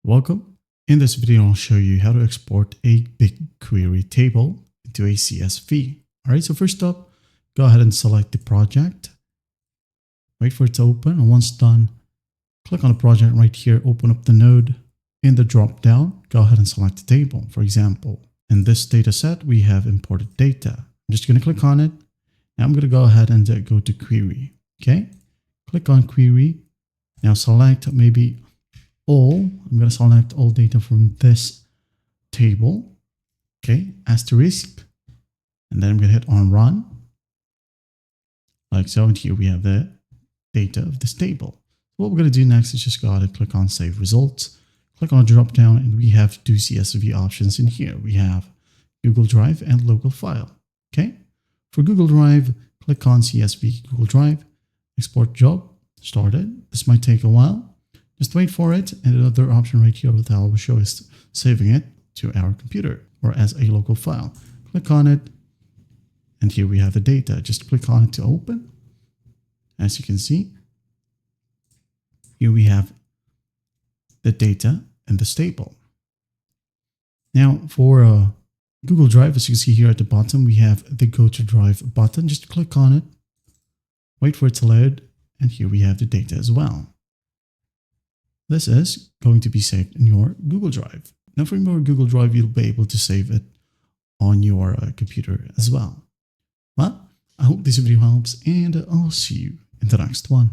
Welcome. In this video, I'll show you how to export a BigQuery table into a CSV. All right, so first up, go ahead and select the project. Wait for it to open, and once done, click on the project right here, open up the node. In the drop-down, go ahead and select the table. For example, in this data set, we have imported data. I'm just going to click on it. Now I'm going to go ahead and go to query. Okay, click on query. Now select maybe all. I'm going to select all data from this table. Okay, asterisk. And then I'm going to hit on run. Like so, and here we have the data of this table. What we're going to do next is just go ahead and click on save results. Click on drop down, and we have two CSV options in here. We have Google Drive and local file. Okay, for Google Drive, click on CSV Google Drive, export job, started. This might take a while. Just wait for it, and another option right here that I will show is saving it to our computer or as a local file. Click on it, and here we have the data. Just click on it to open. As you can see, here we have the data in this table. Now for Google Drive, as you can see here at the bottom, we have the Go to Drive button. Just click on it, wait for it to load, and here we have the data as well. This is going to be saved in your Google Drive. Now from your Google Drive, you'll be able to save it on your computer as well. Well, I hope this video helps, and I'll see you in the next one.